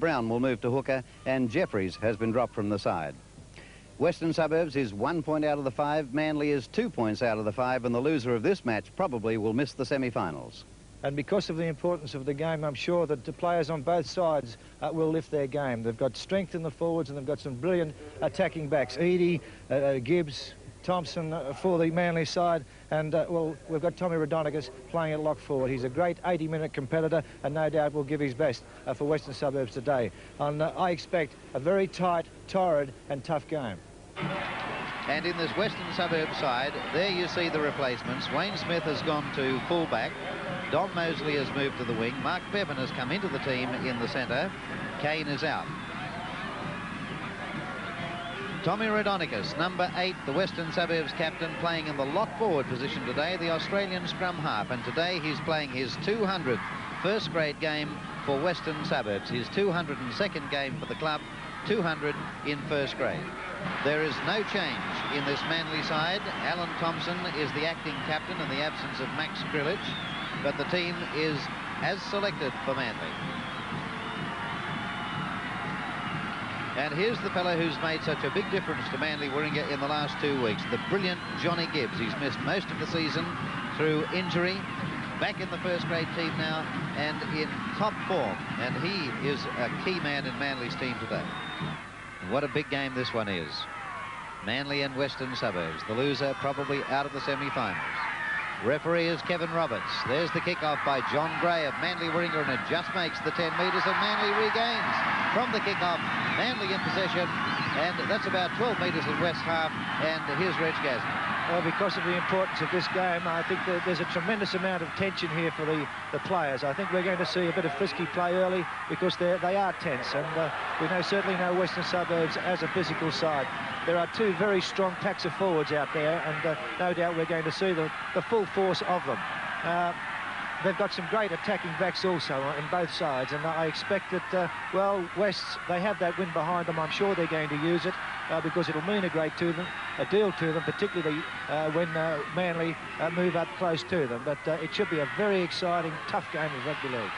Brown will move to hooker, and Jeffries has been dropped from the side. Western Suburbs is 1 point out of the 5, Manly is 2 points out of the 5, and the loser of this match probably will miss the semi-finals. And because of the importance of the game, I'm sure that the players on both sides will lift their game. They've got strength in the forwards, and they've got some brilliant attacking backs. Edie, Gibbs, Thompson for the Manly side, and well, we've got Tommy Rodonicus playing at lock forward. He's a great 80-minute competitor, and no doubt will give his best for Western Suburbs today. And I expect a very tight, torrid and tough game. And in this Western Suburbs side, there you see the replacements. Wayne Smith has gone to full-back. Don Mosley has moved to the wing. Mark Bevan has come into the team in the centre. Kane is out. Tommy Rodonicus, number 8, the Western Suburbs captain, playing in the lock forward position today, the Australian scrum half. And today he's playing his 200th first grade game for Western Suburbs. His 202nd game for the club, 200 in first grade. There is no change in this Manly side. Alan Thompson is the acting captain in the absence of Max Krilich, but the team is as selected for Manly. And here's the fellow who's made such a big difference to Manly Warringah in the last 2 weeks, the brilliant Johnny Gibbs. He's missed most of the season through injury, back in the first grade team now and in top form, and he is a key man in Manly's team today. And what a big game this one is. Manly and Western Suburbs, the loser probably out of the semi-finals. Referee is Kevin Roberts. There's the kick-off by John Gray of Manly Warringah, and it just makes the 10 metres, and Manly regains from the kick-off. Manly in possession, and that's about 12 metres in West half, and here's Reg Gasnier. Well, because of the importance of this game, I think that there's a tremendous amount of tension here for the players. I think we're going to see a bit of frisky play early because they are tense, and we certainly know Western Suburbs as a physical side. There are two very strong packs of forwards out there, and no doubt we're going to see the full force of them. They've got some great attacking backs also in both sides, and I expect that, well, Wests, they have that win behind them. I'm sure they're going to use it because it'll mean a deal to them, particularly when Manly move up close to them. But it should be a very exciting, tough game of rugby league.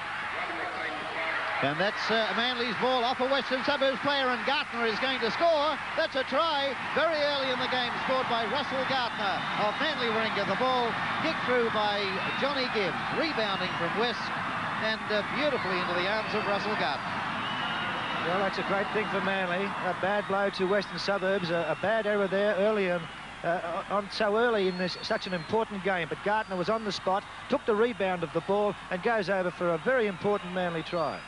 And that's Manly's ball off a Western Suburbs player, and Gartner is going to score. That's a try very early in the game, scored by Russell Gartner of Manly Warringah. The ball kicked through by Johnny Gibbs, rebounding from West, and beautifully into the arms of Russell Gartner. Well, that's a great thing for Manly. A bad blow to Western Suburbs, a bad error there early on so early in this such an important game. But Gartner was on the spot, took the rebound of the ball, and goes over for a very important Manly try.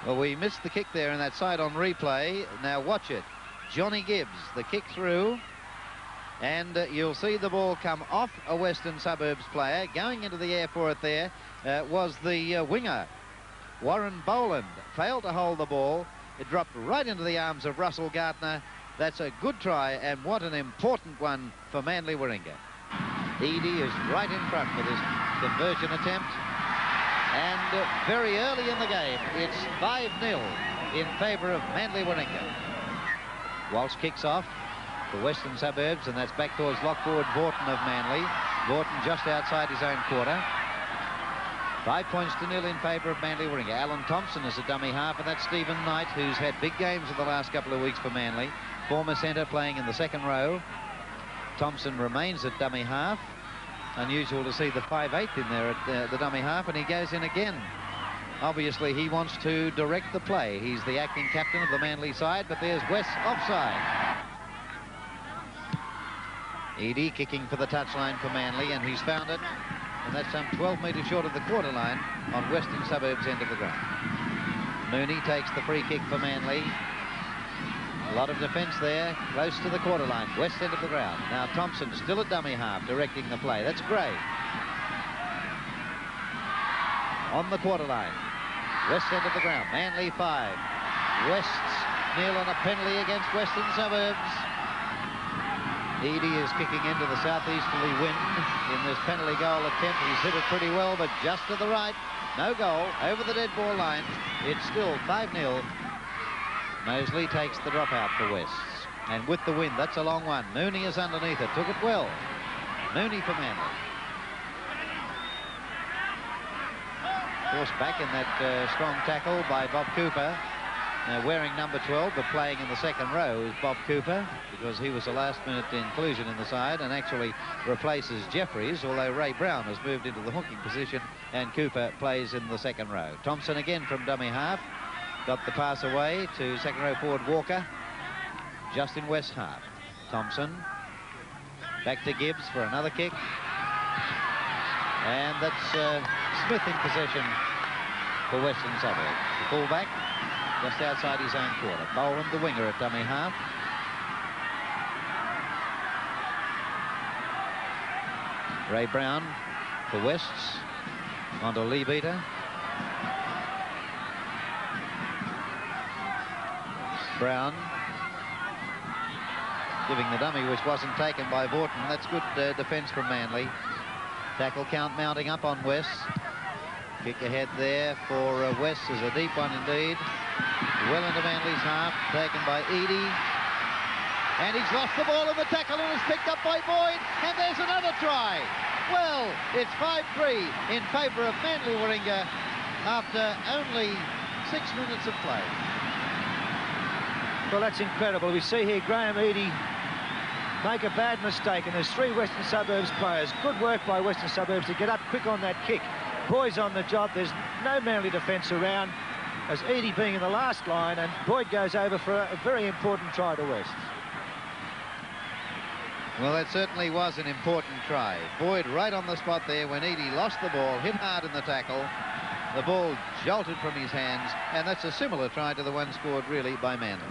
Well, we missed the kick there in that side on replay. Now watch it. Johnny Gibbs, the kick through, and you'll see the ball come off a Western Suburbs player. Going into the air for it there was the winger, Warren Boland. Failed to hold the ball. It dropped right into the arms of Russell Gartner. That's a good try, and what an important one for Manly Warringah. Edie is right in front for this conversion attempt. And very early in the game, it's 5-0 in favour of Manly Warringah. Walsh kicks off for Western Suburbs, and that's back towards lock forward Vorton of Manly. Vorton just outside his own quarter. 5 points to 0 in favour of Manly Warringah. Alan Thompson is a dummy half, and that's Stephen Knight, who's had big games in the last couple of weeks for Manly. Former centre playing in the second row. Thompson remains at dummy half. Unusual to see the 5/8 in there at the dummy half, and he goes in again. Obviously, he wants to direct the play. He's the acting captain of the Manly side, but there's West offside. Edie kicking for the touchline for Manly, and he's found it, and that's some 12 metres short of the quarter line on Western Suburbs end of the ground. Mooney takes the free kick for Manly. A lot of defence there, close to the quarter line, west end of the ground. Now Thompson still at dummy half, directing the play. That's Gray. On the quarter line, west end of the ground, Manly 5. Wests kneel on a penalty against Western Suburbs. Edie is kicking into the southeasterly wind in this penalty goal attempt. He's hit it pretty well, but just to the right. No goal, over the dead ball line. It's still 5-0. Mosley takes the drop out for Wests. And with the wind, that's a long one. Mooney is underneath it. Took it well. Mooney for Manly. Forced back in that strong tackle by Bob Cooper. Now wearing number 12, but playing in the second row is Bob Cooper, because he was the last-minute inclusion in the side and actually replaces Jeffries, although Ray Brown has moved into the hooking position and Cooper plays in the second row. Thompson again from dummy half. Got the pass away to second row forward Walker. Just in West's half. Thompson. Back to Gibbs for another kick. And that's Smith in possession for Western Suburbs. The fullback just outside his own quarter. Boland, the winger at dummy half. Ray Brown for Wests. Onto Lee Beater. Brown giving the dummy, which wasn't taken by Vorton. That's good defence from Manly. Tackle count mounting up on West. Kick ahead there for West is a deep one indeed. Well into Manly's half, taken by Eadie. And he's lost the ball in the tackle and it's picked up by Boyd. And there's another try. Well, it's 5-3 in favour of Manly Warringah after only 6 minutes of play. Well, that's incredible. We see here Graham Eadie make a bad mistake, and there's 3 Western Suburbs players. Good work by Western Suburbs to get up quick on that kick. Boyd's on the job. There's no Manly defence around, as Eadie being in the last line, and Boyd goes over for a very important try to West. Well, that certainly was an important try. Boyd right on the spot there when Eadie lost the ball, hit hard in the tackle. The ball jolted from his hands, and that's a similar try to the one scored really by Manly.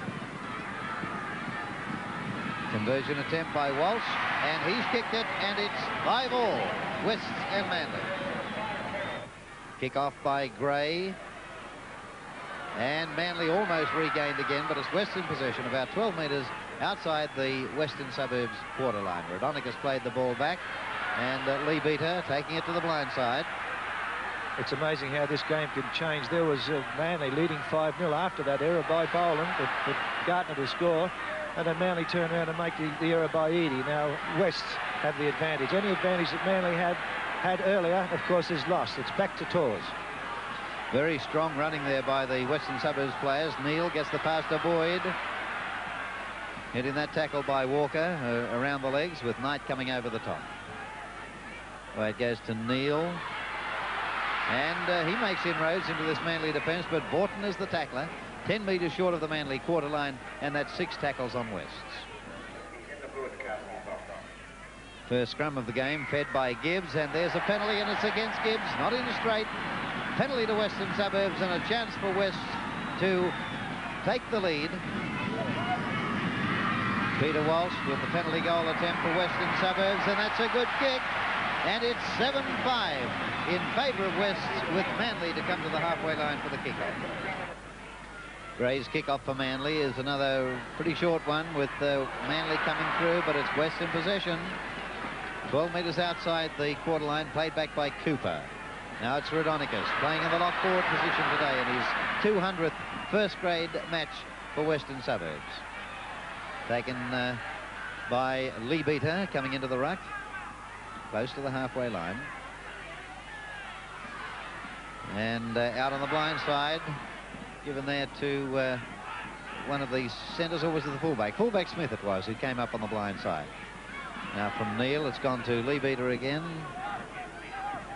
Conversion attempt by Walsh, and he's kicked it, and it's 5-all, West and Manly. Kick off by Gray. And Manly almost regained again, but it's West in possession, about 12 metres outside the Western Suburbs quarter line. Rodonicus played the ball back, and Lee Beater taking it to the blind side. It's amazing how this game can change. There was Manly leading 5-0 after that error by Boland, but Gartner to score. And then Manly turn around and make the error by Eadie. Now West have the advantage. Any advantage that Manly had earlier, of course, is lost. It's back to Tors. Very strong running there by the Western Suburbs players. Neal gets the pass to Boyd. Hitting that tackle by Walker around the legs, with Knight coming over the top. Well, it goes to Neal. And he makes inroads into this Manly defence, but Borton is the tackler. 10 metres short of the Manly quarter line, and that's 6 tackles on Wests. First scrum of the game fed by Gibbs, and there's a penalty, and it's against Gibbs, not in straight. Penalty to Western Suburbs, and a chance for West to take the lead. Peter Walsh with the penalty goal attempt for Western Suburbs, and that's a good kick. And it's 7-5 in favour of West, with Manly to come to the halfway line for the kick-off. Gray's kick-off for Manly is another pretty short one, with Manly coming through, but it's West in possession. 12 metres outside the quarter line, played back by Cooper. Now it's Rodonicus playing in the lock forward position today in his 200th first grade match for Western Suburbs. Taken by Lee Beater coming into the ruck, close to the halfway line. And out on the blind side, given there to one of the centres, or was it the fullback? Fullback Smith it was, who came up on the blind side. Now from Neal, it's gone to Lee Beater again.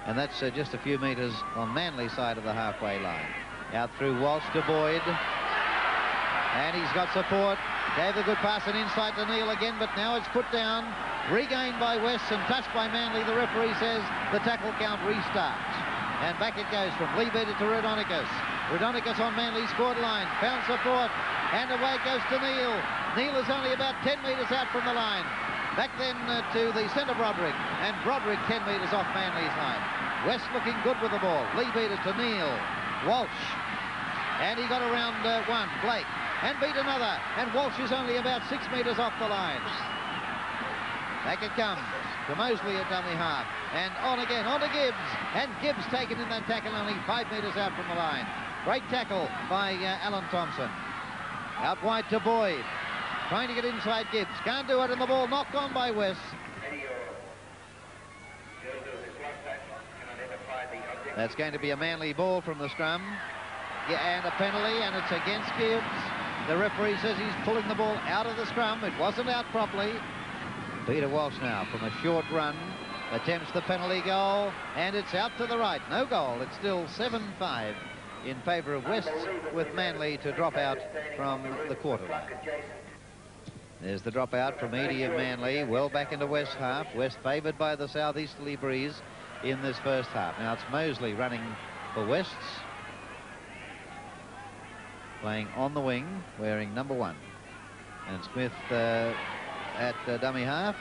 And that's just a few metres on Manly's side of the halfway line. Out through Walsh to Boyd. And he's got support. Gave the good pass and inside to Neal again, but now it's put down. Regained by West and touched by Manly. The referee says the tackle count restarts. And back it goes from Lee Beater to Rodonicus. Rodonicus on Manly's quarter line. Found support. And away it goes to Neal. Neal is only about 10 metres out from the line. Back then to the centre Broderick. And Broderick 10 metres off Manly's line. West looking good with the ball. Lee Beater to Neal. Walsh. And he got around one. Blake. And beat another. And Walsh is only about 6 metres off the line. Back it comes to Mosley at dummy half. And on again, on to Gibbs. And Gibbs taken in that tackle only 5 metres out from the line. Great tackle by Alan Thompson. Out wide to Boyd. Trying to get inside Gibbs. Can't do it, and the ball knocked on by West. That's going to be a Manly ball from the scrum. Yeah, and a penalty, and it's against Gibbs. The referee says he's pulling the ball out of the scrum. It wasn't out properly. Peter Walsh now from a short run attempts the penalty goal, and it's out to the right. No goal. It's still 7-5 in favour of West, with Manly to drop out from the quarter line. There's the drop out from Eadie of Manly, well back into West half. West favoured by the southeasterly breeze in this first half. Now it's Mosley running for Wests, playing on the wing, wearing number 1. And Smith at dummy half.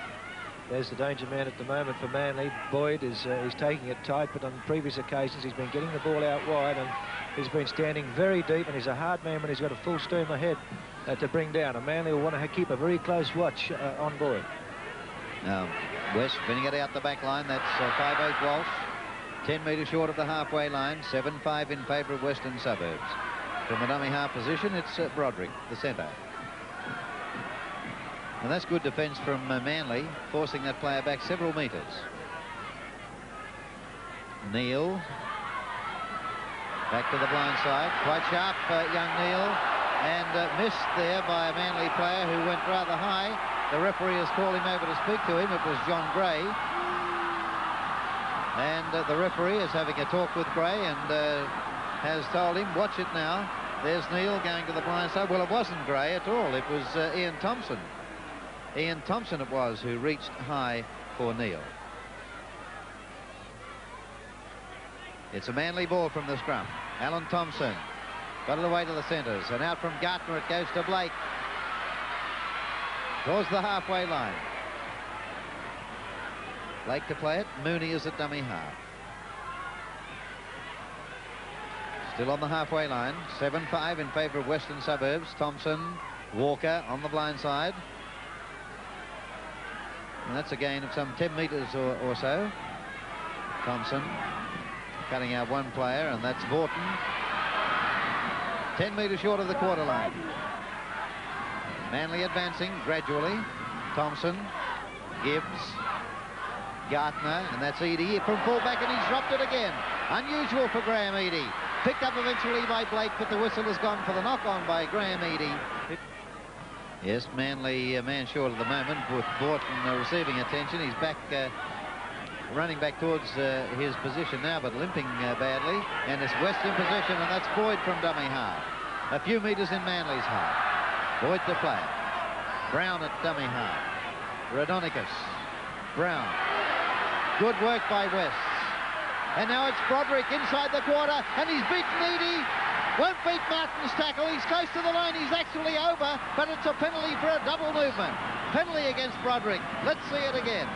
There's the danger man at the moment for Manly. Boyd is he's taking it tight, but on previous occasions he's been getting the ball out wide, and he's been standing very deep, and he's a hard man when he's got a full steam ahead to bring down. And Manly will want to keep a very close watch on Boyd. Now West spinning it out the back line. That's 5'8" Walsh, 10 metres short of the halfway line. 7-5 in favour of Western Suburbs. From the dummy half position, it's Broderick, the centre. And that's good defence from Manly, forcing that player back several metres. Neil. Back to the blind side. Quite sharp, young Neil. And missed there by a Manly player who went rather high. The referee has called him over to speak to him. It was John Gray. And the referee is having a talk with Gray and has told him, watch it now. There's Neil going to the blind side. Well, it wasn't Gray at all. It was Ian Thompson. Ian Thompson it was who reached high for Neil. It's a Manly ball from the scrum. Alan Thompson got it away to the centres, and out from Gartner it goes to Blake. Towards the halfway line. Blake to play it. Mooney is at dummy half. Still on the halfway line. 7-5 in favour of Western Suburbs. Thompson, Walker on the blind side. And that's a gain of some 10 metres or so. Thompson cutting out one player, and that's Vaughton. 10 metres short of the quarter line. Manly advancing gradually. Thompson, Gibbs, Gartner, and that's Eadie from full-back, and he's dropped it again. Unusual for Graham Eadie. Picked up eventually by Blake, but the whistle has gone for the knock-on by Graham Eadie. Yes, Manly a man short at the moment, with Vaughton receiving attention. He's back, running back towards his position now, but limping badly. And it's West in possession, and that's Boyd from dummy half. A few metres in Manly's half. Boyd to play it. Brown at dummy half. Radonicus. Brown. Good work by West. And now it's Broderick inside the quarter, and he's beaten Eadie. Won't beat Martin's tackle. He's close to the line. He's actually over, but it's a penalty for a double movement. Penalty against Broderick. Let's see it again.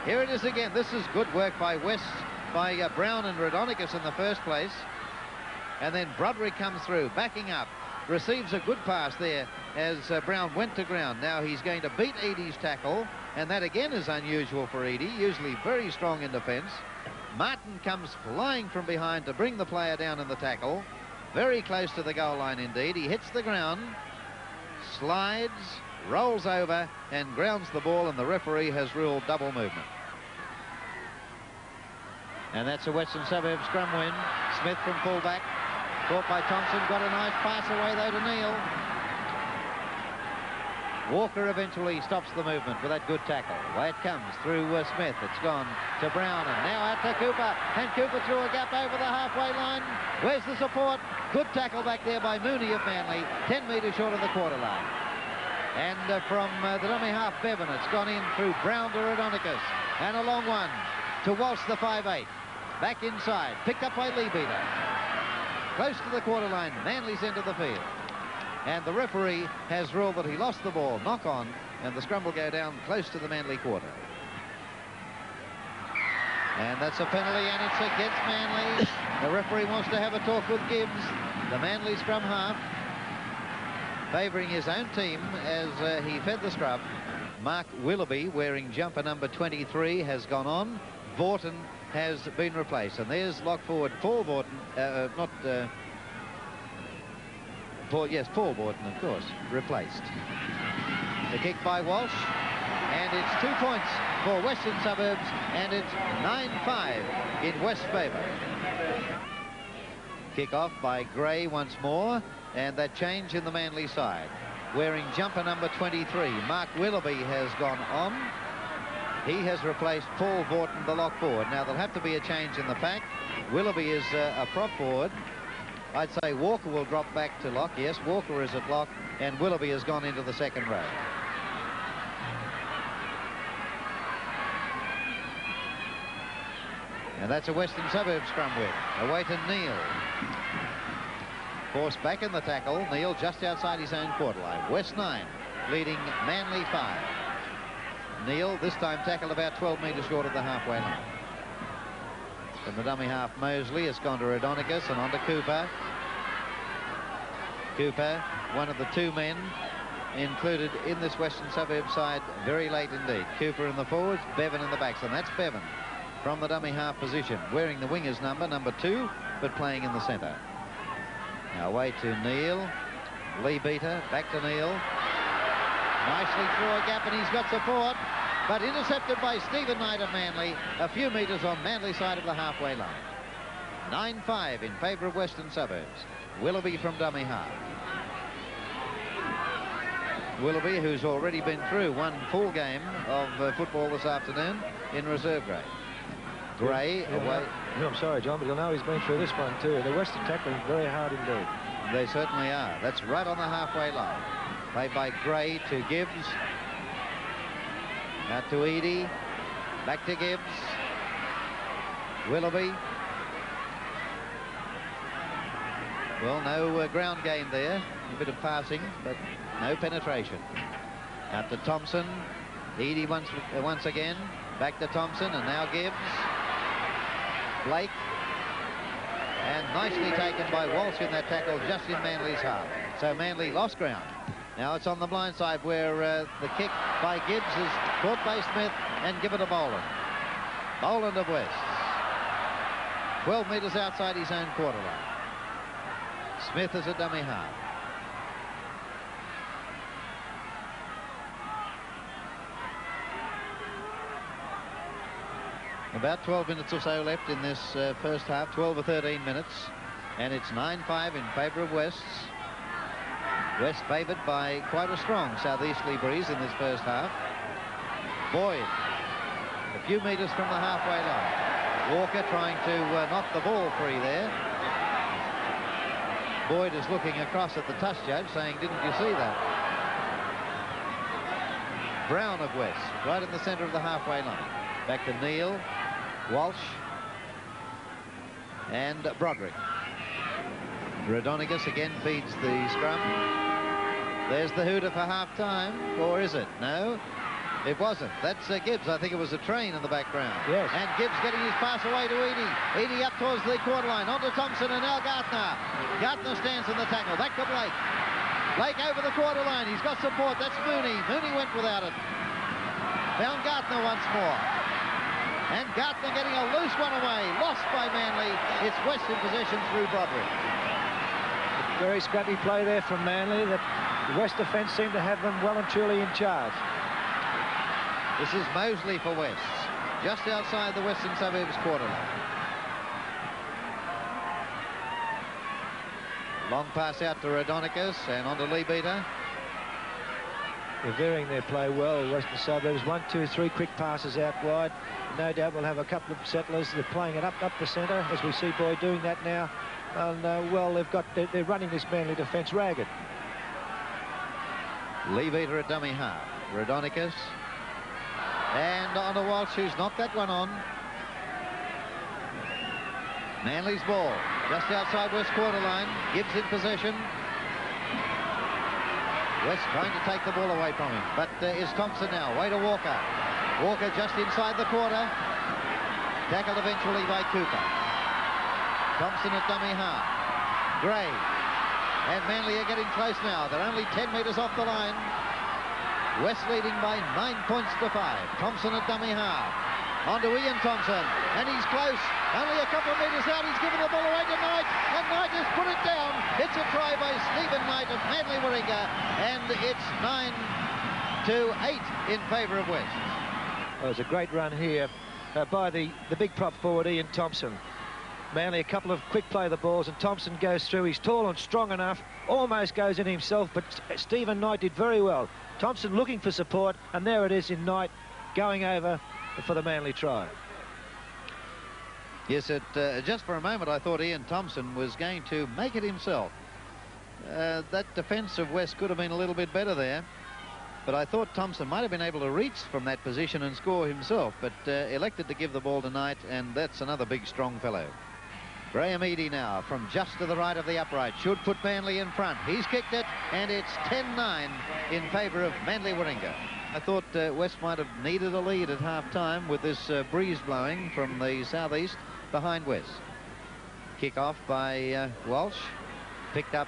Here it is again. This is good work by West, by Brown and Radonicus in the first place. And then Broderick comes through, backing up. Receives a good pass there as Brown went to ground. Now he's going to beat Eadie's tackle, and that again is unusual for Eadie, usually very strong in defence. Martin comes flying from behind to bring the player down in the tackle. Very close to the goal line indeed. He hits the ground, slides, rolls over, and grounds the ball, and the referee has ruled double movement. And that's a Western Suburbs scrum win. Smith from fullback. Caught by Thompson. Got a nice pass away though to Neil. Walker eventually stops the movement with that good tackle. Away it comes through Smith. It's gone to Brown, and now out to Cooper. And Cooper through a gap over the halfway line. Where's the support? Good tackle back there by Mooney of Manly. 10 metres short of the quarter line. And from the dummy half, Bevan, it's gone in through Brown to Radonicus. And a long one to Walsh, the 5'8". Back inside. Picked up by Leabeater. Close to the quarter line. Manly's into the field. And the referee has ruled that he lost the ball. Knock on, and the scrum will go down close to the Manly quarter. And that's a penalty, and it's against Manly. The referee wants to have a talk with Gibbs, the Manly scrum half, favouring his own team as he fed the scrum. Mark Willoughby, wearing jumper number 23, has gone on. Vaughton has been replaced, and there's lock forward Paul Vaughton, Paul Vaughton, of course, replaced. The kick by Walsh, and it's 2 points for Western Suburbs, and it's 9-5 in West's favour. Kick-off by Gray once more, and that change in the Manly side. Wearing jumper number 23, Mark Willoughby has gone on. He has replaced Paul Vorton, the lock forward. Now, there'll have to be a change in the pack. Willoughby is a prop forward. I'd say Walker will drop back to lock. Yes, Walker is at lock, and Willoughby has gone into the second row. And that's a Western Suburbs scrum whip. Away to Neil. Force back in the tackle. Neil just outside his own quarter line. West 9 leading Manly 5. Neil this time tackled about 12 metres short of the halfway line. From the dummy half, Mosley has gone to Rodonicus and on to Cooper. Cooper, one of the two men included in this Western Suburbs side very late indeed. Cooper in the forwards, Bevan in the backs, and that's Bevan from the dummy half position, wearing the winger's number 2, but playing in the centre. Now away to Neil. Lee Beater, back to Neil. Nicely through a gap, and he's got support, but intercepted by Stephen Knight of Manly, a few metres on Manly side of the halfway line. 9-5 in favour of Western Suburbs. Willoughby from dummy half. Willoughby, who's already been through one full game of football this afternoon in reserve grade. Gray away. No, I'm sorry, John, but you'll know he's been through this one too. The Western tackling very hard indeed. They certainly are. That's right on the halfway line. Played by Gray to Gibbs. Out to Eadie. Back to Gibbs. Willoughby. Well, no ground game there. A bit of passing, but no penetration. Out to Thompson. Eadie once again. Back to Thompson, and now Gibbs. Blake. And nicely taken by Walsh in that tackle just in Manly's half. So Manly lost ground. Now it's on the blind side where the kick by Gibbs is caught by Smith and given to Boland. Boland of West. 12 metres outside his own quarter line. Smith is a dummy half. About 12 minutes or so left in this first half, 12 or 13 minutes, and it's 9-5 in favour of Wests. West favoured by quite a strong southeasterly breeze in this first half. Boyd, a few metres from the halfway line. Walker trying to knock the ball free there. Boyd is looking across at the touch judge saying, didn't you see that? Brown of West, right in the centre of the halfway line. Back to Neil, Walsh, and Broderick. Rodonicus again feeds the scrum. There's the hooter for half-time, or is it? No, it wasn't. That's Gibbs. I think it was a train in the background. Yes. And Gibbs getting his pass away to Eadie. Eadie up towards the quarter line, onto Thompson, and now Gartner. Gartner stands in the tackle. Back to Blake. Blake over the quarter line. He's got support. That's Mooney. Mooney went without it. Found Gartner once more. And Gartner getting a loose one away. Lost by Manly. It's Western possession through Broderick. Very scrappy play there from Manly. The West defence seemed to have them well and truly in charge. This is Mosley for West, just outside the Western Suburbs quarter line. Long pass out to Rodonicus and on to Lee Beater. They're varying their play well, Western Suburbs. 1, 2, 3 quick passes out wide. No doubt we'll have a couple of settlers. They're playing it up the centre, as we see Boyd doing that now. And well, they're running this Manly defence ragged. Lee Beater at dummy half. Rodonicus. And on to Walsh, who's knocked that one on. Manly's ball, just outside West quarter line. Gibbs in possession. West trying to take the ball away from him, but is Thompson now. Way to Walker. Walker just inside the quarter. Tackled eventually by Cooper. Thompson at dummy half. Gray. And Manly are getting close now. They're only 10 metres off the line. West leading by 9 points to 5. Thompson at dummy half. On to Ian Thompson. And he's close. Only a couple of metres out. He's given the ball away to Knight. And Knight has put it down. It's a try by Stephen Knight of Manly Warringah. And it's 9-8 in favour of West. It was a great run here by the big prop forward, Ian Thompson. Manly a couple of quick play the balls, and Thompson goes through. He's tall and strong enough, almost goes in himself, but Stephen Knight did very well. Thompson looking for support, and there it is in Knight going over for the Manly try. Yes, just for a moment I thought Ian Thompson was going to make it himself. That defence of West could have been a little bit better there, but I thought Thompson might have been able to reach from that position and score himself, but elected to give the ball to Knight, and that's another big strong fellow. Graham Eadie now from just to the right of the upright, should put Manly in front. He's kicked it, and it's 10-9 in favour of Manly Warringah. I thought West might have needed a lead at half-time with this breeze blowing from the southeast behind West. Kick off by Walsh, picked up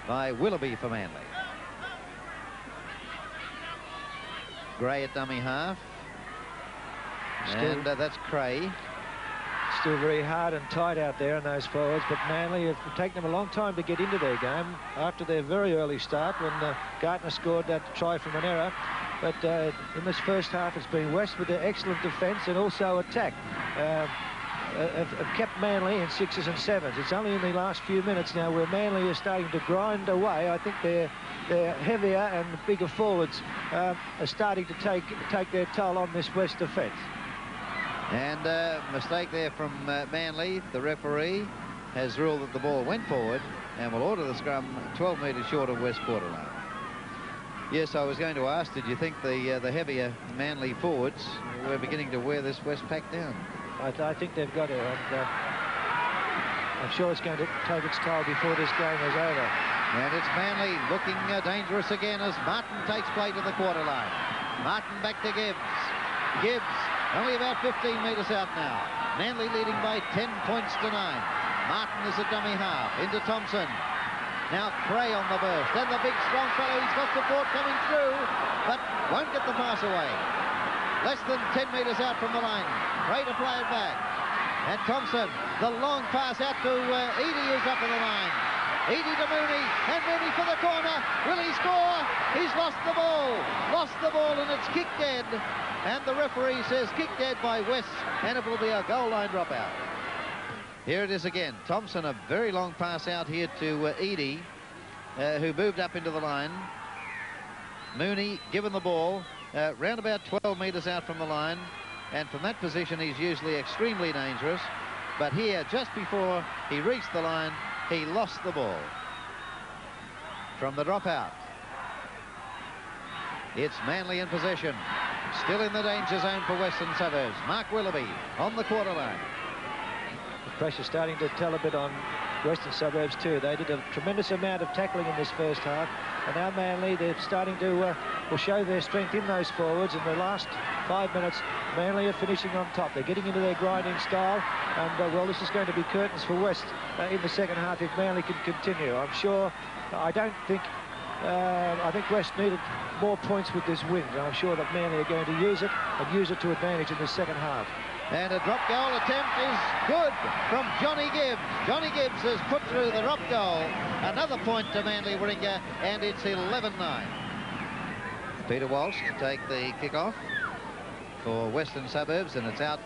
by Willoughby for Manly. Gray at dummy half, and that's Cray. Still very hard and tight out there in those forwards, but Manly have taken them a long time to get into their game after their very early start when Gartner scored that try from an error. But in this first half, it's been West with their excellent defence and also attack. Have kept Manly in 6s and 7s. It's only in the last few minutes now where Manly is starting to grind away. I think they're heavier and bigger forwards are starting to take their toll on this West defence. And mistake there from Manly. The referee has ruled that the ball went forward and will order the scrum 12 metres short of West quarter line. Yes, I was going to ask, did you think the heavier Manly forwards were beginning to wear this West pack down? I think they've got to, and I'm sure it's going to take its toll before this game is over. And it's Manly looking dangerous again as Martin takes play to the quarter line. Martin back to Gibbs. Gibbs only about 15 metres out now. Manly leading by 10 points to 9. Martin is a dummy half into Thompson. Now Cray on the burst, and the big strong fellow, he's got support coming through, but won't get the pass away. Less than 10 metres out from the line. Cray to play it back. And Thompson, the long pass out to Eadie, who's up in the line. Eadie to Mooney, and Mooney for the corner. Will he score? He's lost the ball, and it's kicked dead. And the referee says kick dead by West, and it will be a goal line dropout. Here it is again. Thompson, a very long pass out here to Eadie, who moved up into the line. Mooney given the ball, round about 12 metres out from the line, and from that position he's usually extremely dangerous. But here, just before he reached the line, he lost the ball. From the dropout, it's Manly in possession. Still in the danger zone for Western Suburbs. Mark Willoughby on the quarter line. The pressure's starting to tell a bit on Western Suburbs too. They did a tremendous amount of tackling in this first half, and now Manly, they're starting to show their strength in those forwards. In the last 5 minutes, Manly are finishing on top. They're getting into their grinding style, and well, this is going to be curtains for West in the second half if Manly can continue. I'm sure, I think West needed more points with this win. I'm sure that Manly are going to use it and use it to advantage in the second half. And a drop goal attempt is good from Johnny Gibbs. Johnny Gibbs has put through the drop goal. Another point to Manly Warringah, and it's 11-9. Peter Walsh to take the kick-off for Western Suburbs, and it's out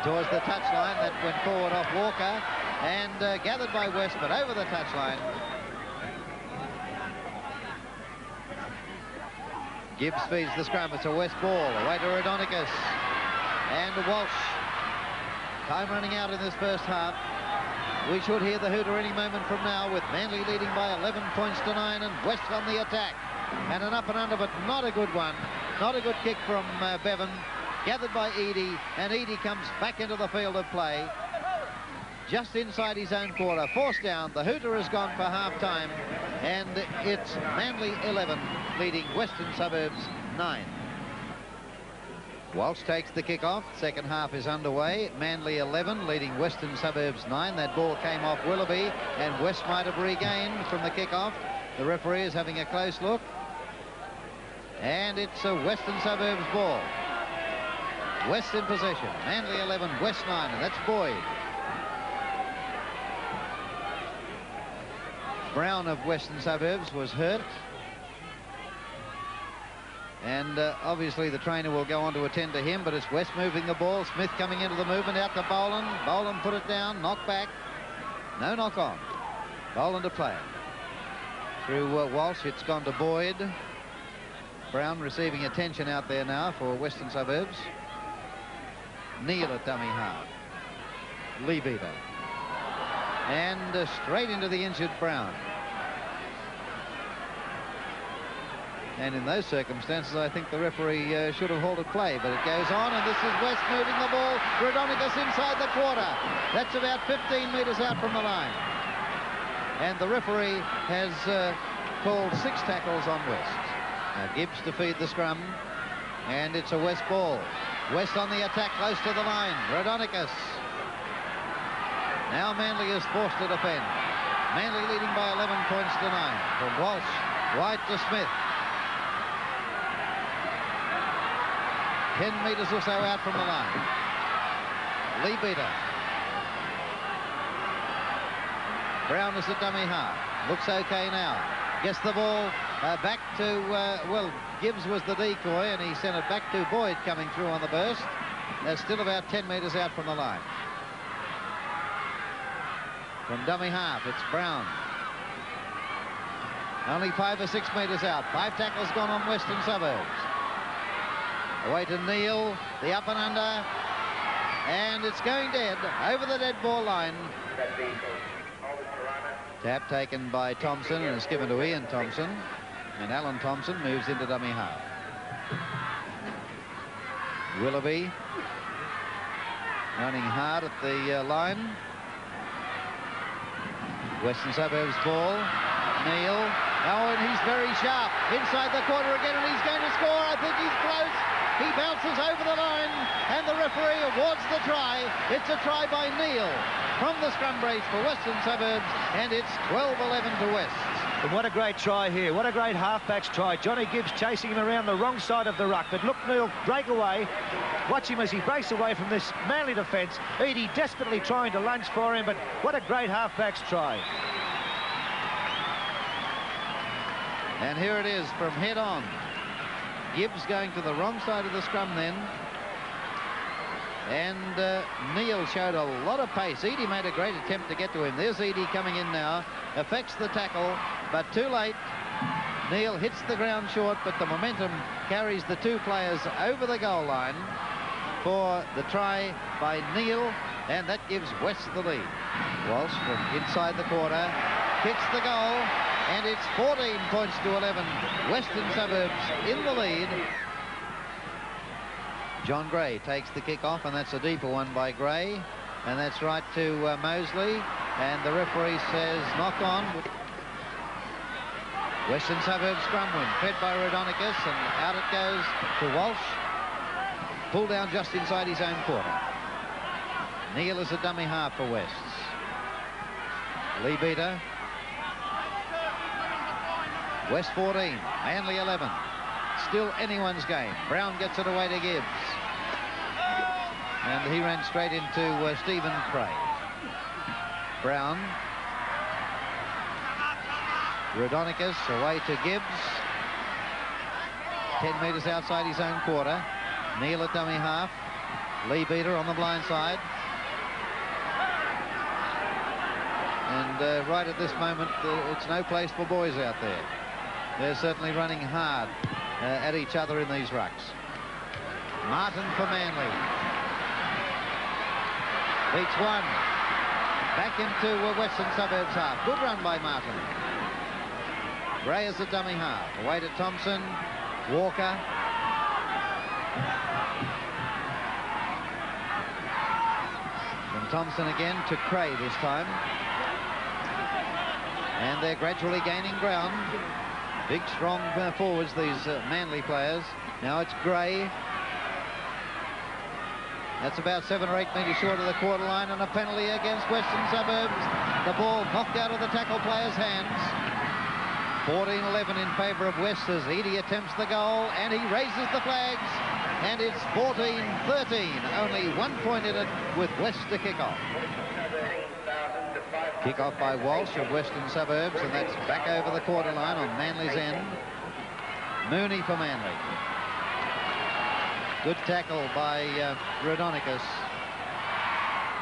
towards the touchline. That went forward off Walker and gathered by West, but over the touchline. Gibbs feeds the scrum. It's a West ball. Away to Rodonicus. And Walsh. Time running out in this first half. We should hear the hooter any moment from now, with Manly leading by 11 points to 9 and West on the attack. And an up and under, but not a good one. Not a good kick from Bevan. Gathered by Eadie, and Eadie comes back into the field of play. Just inside his own quarter. Forced down. The hooter has gone for half-time. And it's Manly 11 leading Western Suburbs 9. Walsh takes the kick-off. Second half is underway. Manly 11 leading Western Suburbs 9. That ball came off Willoughby, and West might have regained from the kick-off. The referee is having a close look. And it's a Western Suburbs ball. West in possession. Manly 11, West 9, and that's Boyd. Brown of Western Suburbs was hurt. And obviously the trainer will go on to attend to him, but it's West moving the ball. Smith coming into the movement, out to Boland. Boland put it down, knock back. No knock on. Boland to play it. Through Walsh, it's gone to Boyd. Brown receiving attention out there now for Western Suburbs. Neil at dummy half. Lee beater. And straight into the injured Brown. And in those circumstances, I think the referee should have halted play, but it goes on, and this is West moving the ball. Rodonicus inside the quarter. That's about 15 metres out from the line. And the referee has called 6 tackles on West. Now Gibbs to feed the scrum, and it's a West ball. West on the attack, close to the line. Rodonicus. Now Manly is forced to defend. Manly leading by 11 points to 9. From Walsh, wide to Smith. 10 metres or so out from the line. Lee beater. Brown is a dummy half. Looks okay now. Gets the ball back to, well, Gibbs was the decoy, and he sent it back to Boyd coming through on the burst. They're still about 10 metres out from the line. From dummy half, it's Brown. Only 5 or 6 metres out. 5 tackles gone on Western Suburbs. Away to Neil, the up and under, and it's going dead, over the dead ball line. Tap taken by Thompson, and it's given to Ian Thompson, and Alan Thompson moves into dummy half. Willoughby running hard at the line. Western Suburbs ball. Neil, oh, and he's very sharp, inside the quarter again, and he's going to score. I think he's close. He bounces over the line, and the referee awards the try. It's a try by Neil from the scrum brace for Western Suburbs, and it's 12-11 to West. And what a great try here. What a great halfback's try. Johnny Gibbs chasing him around the wrong side of the ruck. But look, Neil break away. Watch him as he breaks away from this Manly defence. Edie desperately trying to lunge for him, but what a great halfback's try. And here it is from head on. Gibbs going to the wrong side of the scrum then. And Neil showed a lot of pace. Edie made a great attempt to get to him. There's Edie coming in now. Affects the tackle, but too late. Neil hits the ground short, but the momentum carries the 2 players over the goal line for the try by Neil, and that gives West the lead. Walsh from inside the quarter kicks the goal, and it's 14 points to 11. Western Suburbs in the lead. John Gray takes the kick off, and that's a deeper one by Gray, and that's right to Mosley, and the referee says knock on. Western Suburbs scrum win, fed by Rodonicus, and out it goes to Walsh. Pulled down just inside his own quarter. Neil is a dummy half for Wests. Lee beater. West 14, Manly 11. Still anyone's game. Brown gets it away to Gibbs. And he ran straight into Stephen Craig. Brown. Rodonicus away to Gibbs. 10 metres outside his own quarter. Neil at dummy half. Lee beater on the blind side. And right at this moment, it's no place for boys out there. They're certainly running hard at each other in these rucks. Martin for Manly. Beats one. Back into Western Suburbs half. Good run by Martin. Gray is the dummy half. Away to Thompson. Walker. From Thompson again to Cray this time. And they're gradually gaining ground. Big, strong forwards, these Manly players. Now it's Gray. That's about 7 or 8 metres short of the quarter line, and a penalty against Western Suburbs. The ball knocked out of the tackle player's hands. 14-11 in favour of West as Edie attempts the goal, and he raises the flags, and it's 14-13. Only 1 point in it with West to kick off. Kick off by Walsh of Western Suburbs, and that's back over the quarter line on Manly's end. Mooney for Manly. Good tackle by Rhodonicus.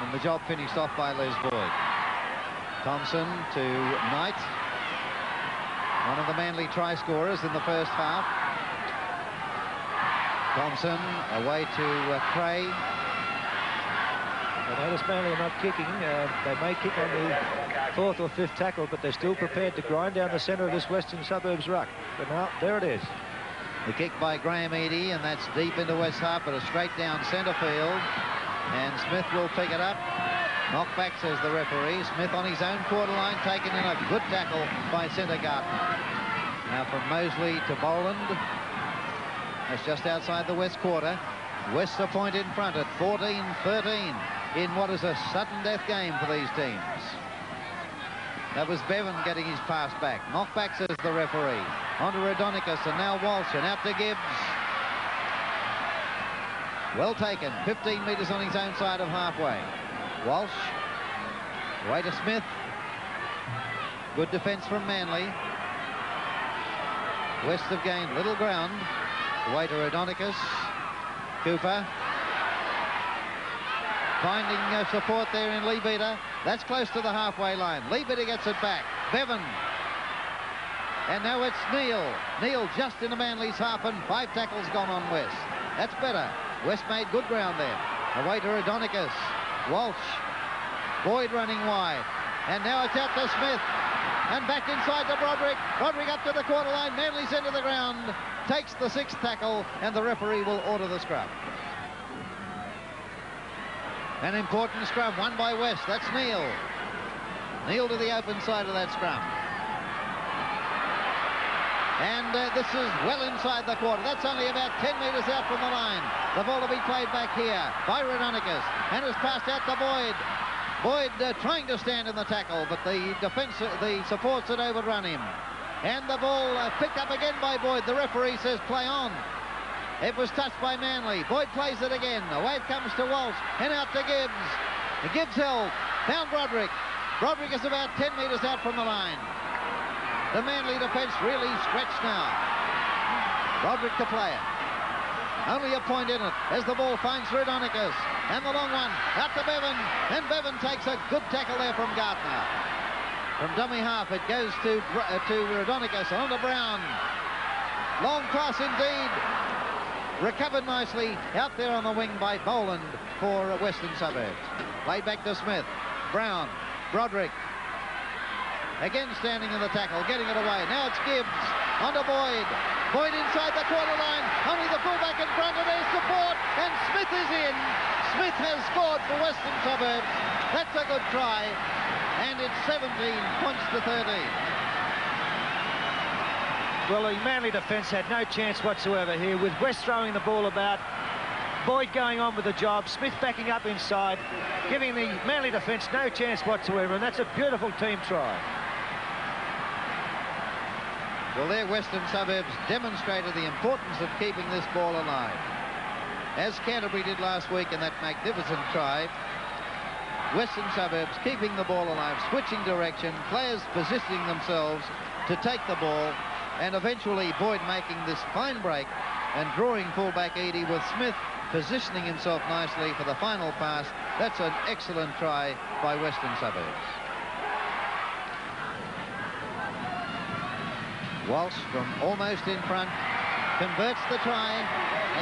And the job finished off by Les Boyd. Thompson to Knight. One of the Manly try scorers in the first half. Thompson away to Cray. But notice Manly are not kicking. They may kick on the 4th or 5th tackle, but they're still prepared to grind down the centre of this Western Suburbs ruck. But now, there it is. The kick by Graham Eadie, and that's deep into West Harp, but a straight down centre field. And Smith will pick it up. Knock back, says the referee. Smith on his own quarter line, taken in a good tackle by centre Gartner. Now from Mosley to Boland. That's just outside the West quarter. West's a point in front at 14-13 in what is a sudden death game for these teams. That was Bevan getting his pass back. Knock back, says the referee. On to Rhodonicus, and now Walsh, and out to Gibbs. Well taken, 15 metres on his own side of halfway. Walsh, away to Smith. Good defence from Manly. West have gained little ground. Away to Rhodonicus. Cooper. Finding support there in Leabeater. That's close to the halfway line. Leabeater gets it back. Bevan. And now it's Neal. Neal just into Manly's half, and 5 tackles gone on West. That's better. West made good ground there. Away to Rhodonicus. Walsh. Boyd running wide. And now it's out to Smith. And back inside to Broderick. Broderick up to the quarter line. Manly's into the ground. Takes the 6th tackle, and the referee will order the scrum. An important scrum won by West. That's Neal. Neal to the open side of that scrum. And this is well inside the quarter. That's only about 10 metres out from the line. The ball will be played back here by Rhodonicus. And it's passed out to Boyd. Boyd trying to stand in the tackle, but the supports had overrun him. And the ball picked up again by Boyd. The referee says play on. It was touched by Manly. Boyd plays it again. Away it comes to Walsh. And out to Gibbs. Gibbs held. Found Broderick. Broderick is about 10 metres out from the line. The Manly defence really stretched now. Broderick to play it. Only a point in it as the ball finds Rhodonicus. And the long one out to Bevan. And Bevan takes a good tackle there from Gartner. From dummy half it goes to Rhodonicus. On to Brown. Long cross indeed. Recovered nicely out there on the wing by Boland for Western Suburbs. Played back to Smith. Brown. Broderick. Again standing in the tackle, getting it away. Now it's Gibbs. On to Boyd. Boyd inside the quarter line. Only the fullback in front, and there's support. And Smith is in. Smith has scored for Western Suburbs. That's a good try. And it's 17 points to 13. Well, the Manly defence had no chance whatsoever here, with West throwing the ball about, Boyd going on with the job, Smith backing up inside, giving the Manly defence no chance whatsoever, and that's a beautiful team try. Well, there Western Suburbs demonstrated the importance of keeping this ball alive. As Canterbury did last week in that magnificent try, Western Suburbs keeping the ball alive, switching direction, players positioning themselves to take the ball, and eventually Boyd making this fine break and drawing fullback Eadie, with Smith positioning himself nicely for the final pass. That's an excellent try by Western Suburbs. Walsh from almost in front converts the try,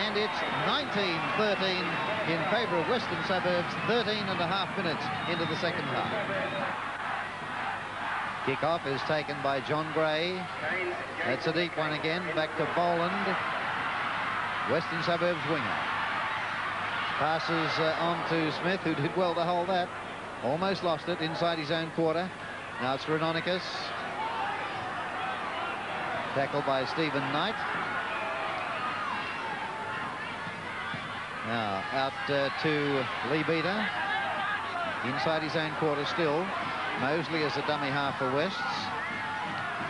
and it's 19-13 in favour of Western Suburbs, 13.5 minutes into the second half. Kick-off is taken by John Gray. That's a deep one again, back to Boland. Western Suburbs winger. Passes on to Smith, who did well to hold that. Almost lost it inside his own quarter. Now it's Rhodonicus. Tackled by Stephen Knight. Now out to Leabeater. Inside his own quarter still. Mosley is a dummy half for Wests.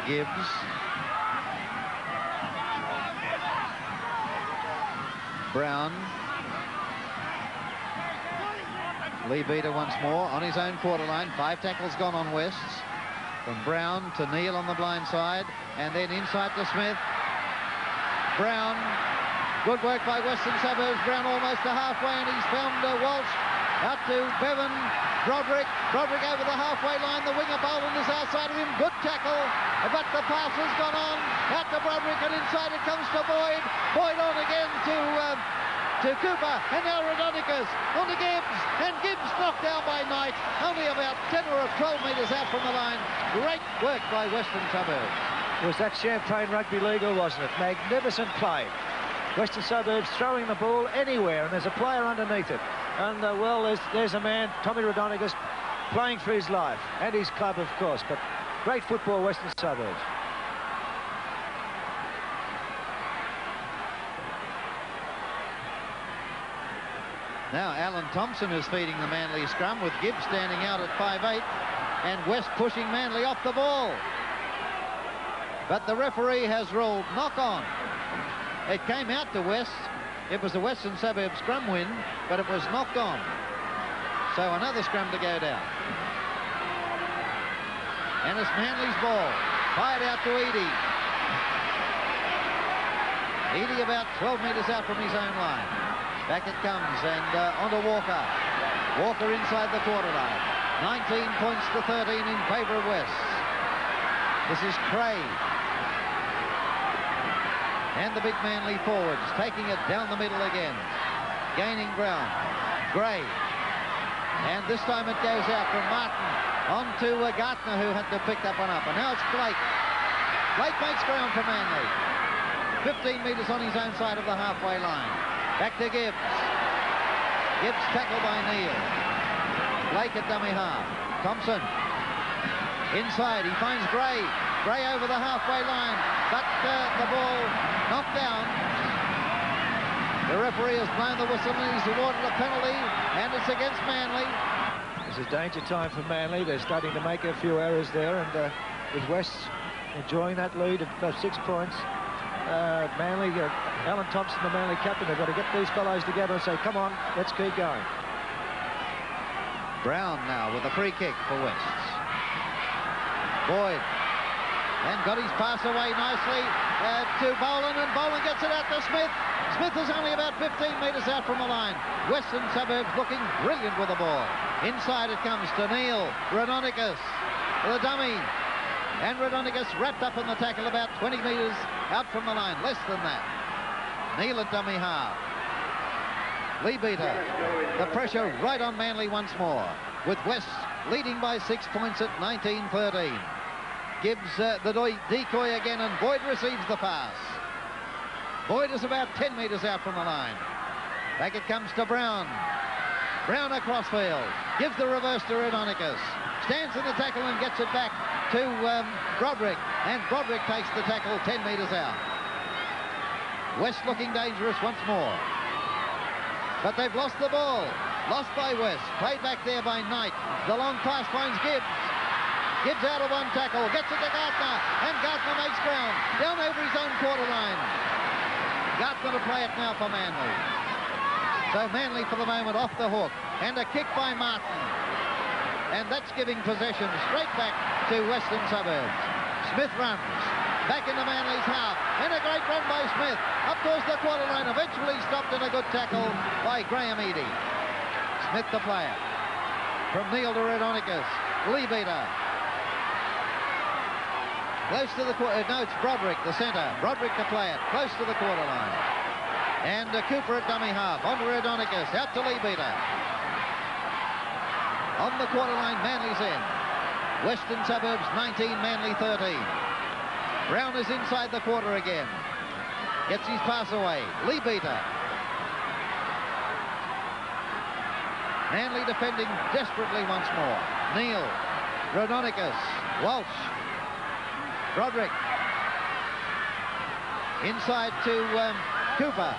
Gibbs. Brown. Leabeater once more on his own quarter line. 5 tackles gone on Wests. From Brown to Neal on the blind side, and then inside to Smith. Brown Good work by Western Suburbs. Brown almost to halfway, and he's found Walsh. Out to Bevan. Broderick over the halfway line. The winger Boland is outside of him. Good tackle, but the pass has gone on. Out to Broderick, and inside it comes to Boyd. Boyd on again to Cooper, and now Rodonicus on to Gibbs, and Gibbs knocked down by Knight, only about 10 or 12 metres out from the line. Great work by Western Suburbs. Was that Champagne Rugby League, or wasn't it? Magnificent play. Western Suburbs throwing the ball anywhere, and there's a player underneath it. And, well, there's a man, Tommy Rodonicus, playing for his life, and his club, of course. But great football, Western Suburbs. Now Alan Thompson is feeding the Manly scrum, with Gibbs standing out at 5'8", and West pushing Manly off the ball. But the referee has ruled knock on. It came out to West. It was a Western Suburbs scrum win, but it was knocked on. So another scrum to go down. And it's Manly's ball. Fired out to Eadie. Eadie about 12 metres out from his own line. Back it comes, and onto Walker. Walker inside the quarter line. 19 points to 13 in favour of West. This is Cray. And the big Manly forwards taking it down the middle again. Gaining ground. Gray. And this time it goes out from Martin on to Gartner, who had to pick that one up. And now it's Blake. Blake makes ground for Manly. 15 metres on his own side of the halfway line. Back to Gibbs. Gibbs tackled by Neal. Blake at dummy half. Thompson. Inside, he finds Gray. Gray over the halfway line. But the ball knocked down. The referee has blown the whistle, and he's awarded a penalty, and it's against Manly. This is danger time for Manly. They're starting to make a few errors there, and with West enjoying that lead of 6 points, Manly, Alan Thompson, the Manly captain, have got to get these fellows together and say, come on, let's keep going. Brown now with a free kick for West. Boyd. And got his pass away nicely to Boland, and Boland gets it out to Smith. Smith is only about 15 metres out from the line. Western Suburbs looking brilliant with the ball. Inside it comes to Neal. Rodonicus, the dummy. And Rodonicus wrapped up in the tackle about 20 metres out from the line, less than that. Neal at dummy half. Lee Beater. The pressure right on Manly once more, with West leading by 6 points at 19-13. Gibbs the decoy again, and Boyd receives the pass. Boyd is about 10 metres out from the line. Back it comes to Brown. Brown across field. Gives the reverse to Rodonicus. Stands in the tackle and gets it back to Broderick. And Broderick takes the tackle 10 metres out. West looking dangerous once more. But they've lost the ball. Lost by West. Played back there by Knight. The long pass finds Gibbs. Gibbs out of one tackle, gets it to Gartner, and Gartner makes ground, down over his own quarter line. Gartner to play it now for Manly. So Manly for the moment off the hook, and a kick by Martin. And that's giving possession straight back to Western Suburbs. Smith runs, back into Manly's half, and a great run by Smith, up towards the quarter line, eventually stopped in a good tackle by Graham Eadie. Smith the player. From Neal to Rodonicus, Lee Beater. Close to the quarter, no, it's Broderick, the centre. Broderick to play it, close to the quarter line. And Cooper at dummy half, on to Rodonicus, out to Lee Beater. On the quarter line, Manly's in. Western Suburbs 19, Manly 13. Brown is inside the quarter again. Gets his pass away, Lee Beater. Manly defending desperately once more. Neal, Rodonicus, Walsh. Broderick. Inside to Cooper.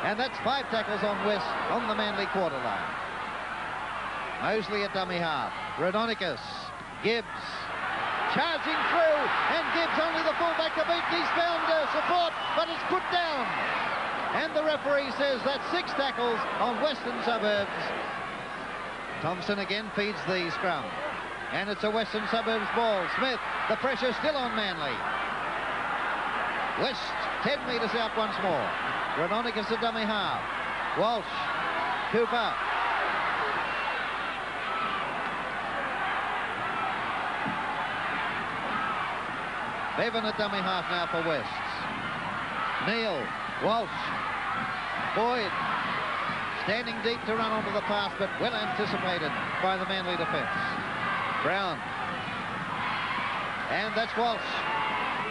And that's 5 tackles on West on the Manly quarter line. Mosley at dummy half. Rodonicus. Gibbs. Charging through. And Gibbs only the fullback to beat. He's found support, but it's put down. And the referee says that's 6 tackles on Western Suburbs. Thompson again feeds the scrum. And it's a Western Suburbs ball. Smith, the pressure still on Manly. West 10 metres out once more. Rodonicus a dummy half. Walsh. Cooper. Bevan a dummy half now for Wests. Neil. Walsh. Boyd. Standing deep to run onto the pass, but well anticipated by the Manly defence. Brown. And that's Walsh.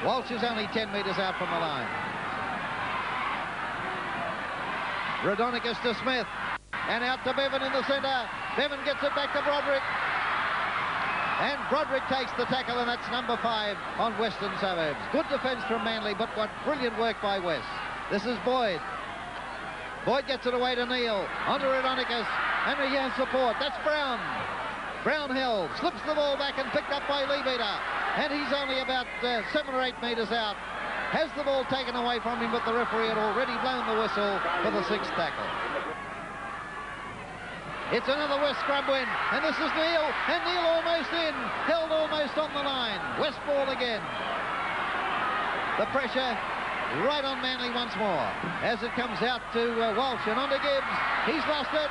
Walsh is only 10 metres out from the line. Rodonicus to Smith. And out to Bevan in the centre. Bevan gets it back to Broderick. And Broderick takes the tackle, and that's number 5 on Western Suburbs. Good defence from Manly, but what brilliant work by West. This is Boyd. Boyd gets it away to Neil. Onto Rodonicus. And he has support. That's Brown. Brown held. Slips the ball back and picked up by Leabeater. And he's only about 7 or 8 metres out. Has the ball taken away from him, but the referee had already blown the whistle for the 6th tackle. It's another West scrum win, and this is Neil, and Neil almost in, held almost on the line. West ball again. The pressure right on Manly once more as it comes out to Walsh and on to Gibbs. He's lost it,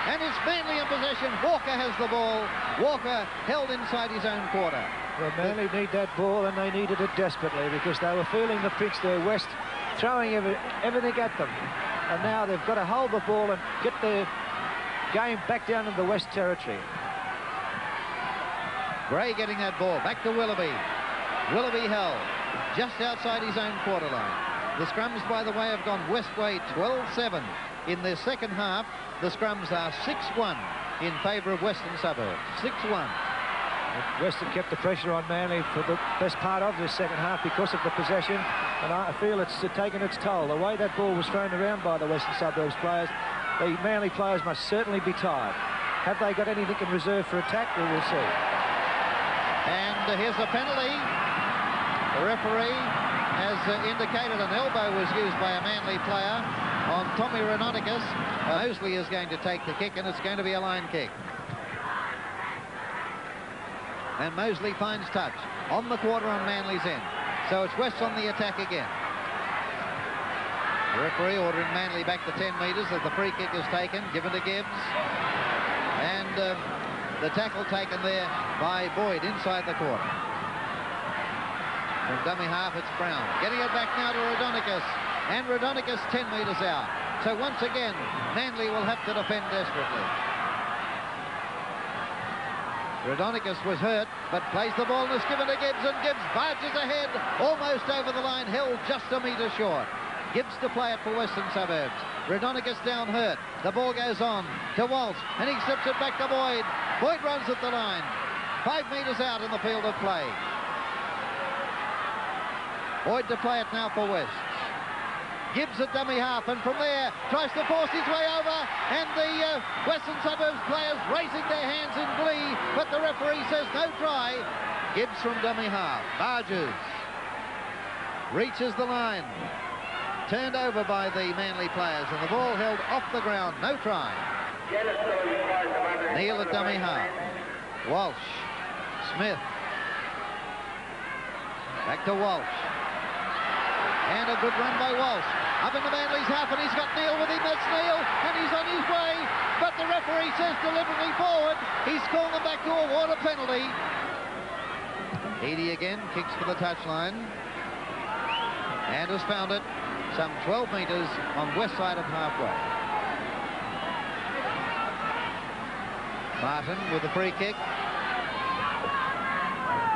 and it's Manly in possession. Walker has the ball. Walker held inside his own quarter. Well, Manly need that ball, and they needed it desperately because they were feeling the pinch there. West throwing everything at them, and now they've got to hold the ball and get the game back down in the West territory. Gray getting that ball back to Willoughby. Willoughby held just outside his own quarter line. The scrums, by the way, have gone West way 12-7 in their second half. The scrums are 6-1 in favour of Western Suburbs. 6-1. Western kept the pressure on Manly for the best part of this second half because of the possession, and I feel it's taken its toll. The way that ball was thrown around by the Western Suburbs players, the Manly players must certainly be tired. Have they got anything in reserve for attack? We will see. And here's a penalty. The referee has indicated an elbow was used by a Manly player on Tommy Rodonicus. Mosley is going to take the kick, and it's going to be a line kick. And Mosley finds touch on the quarter on Manly's end. So it's West on the attack again. The referee ordering Manly back to 10 metres as the free kick is taken, given to Gibbs. And the tackle taken there by Boyd inside the quarter. From dummy half, it's Brown. Getting it back now to Rodonicus. And Rodonicus 10 metres out. So once again, Manly will have to defend desperately. Rodonicus was hurt, but plays the ball and is given to Gibbs, and Gibbs barges ahead, almost over the line, held just a metre short. Gibbs to play it for Western Suburbs. Rodonicus down hurt. The ball goes on to Walsh, and he slips it back to Boyd. Boyd runs at the line. 5 metres out in the field of play. Boyd to play it now for West. Gibbs at dummy half, and from there tries to force his way over, and the Western Suburbs players raising their hands in glee, but the referee says no try. Gibbs from dummy half, barges, reaches the line, turned over by the Manly players, and the ball held off the ground, no try. Neil at dummy half, Walsh, Smith, back to Walsh. And a good run by Walsh. Up in the Manly's half, and he's got Neil with him. That's Neil, and he's on his way. But the referee says deliberately forward. He's called them back to award a penalty. Eadie again kicks for the touchline. And has found it some 12 metres on west side of halfway. Martin with the free kick.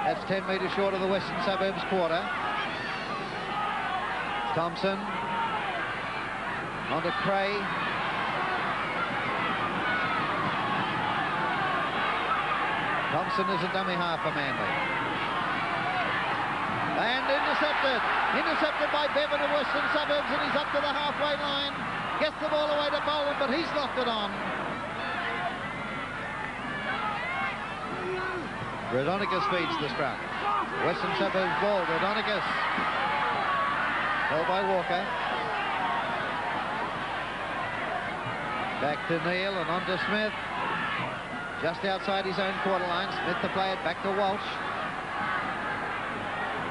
That's 10 metres short of the Western Suburbs quarter. Thompson on to Cray. Thompson is a dummy half for Manly. And intercepted by Bevan of Western Suburbs, and he's up to the halfway line. Gets the ball away to Boland, but he's knocked it on. Rodonicus feeds the scrum. Western Suburbs ball, Rodonicus. Held by Walker. Back to Neil and on to Smith. Just outside his own quarter line. Smith to play it back to Walsh.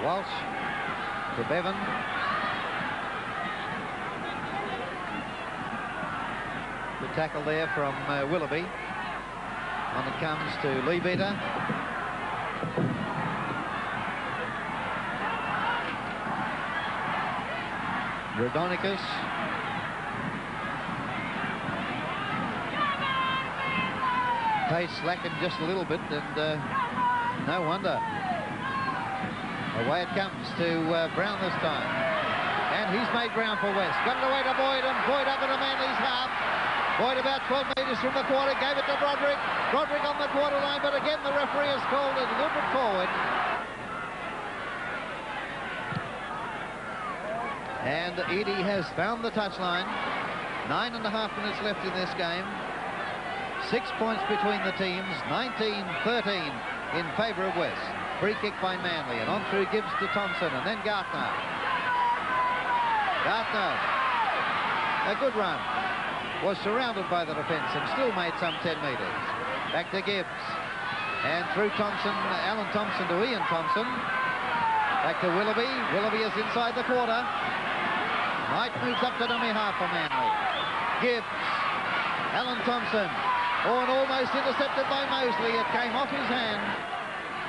Walsh to Bevan. tackle there from Willoughby. On it comes to Leabeater. Rodonicus. Pace slackened just a little bit, and no wonder. Away it comes to Brown this time. And he's made ground for West. Got it away to Boyd, and Boyd up into Manly's half. Boyd about 12 metres from the quarter, gave it to Broderick. Broderick on the quarter line, but again the referee has called it a little bit forward. And Eadie has found the touchline. 9.5 minutes left in this game. 6 points between the teams, 19-13 in favour of West. Free kick by Manly, and on through Gibbs to Thompson, and then Gartner. Gartner, a good run, was surrounded by the defence and still made some 10 metres. Back to Gibbs, and through Thompson, Alan Thompson to Ian Thompson. Back to Willoughby. Willoughby is inside the quarter. Knight moves up to dummy half for Manly. Gibbs, Alan Thompson. Oh, and almost intercepted by Mosley. It came off his hand.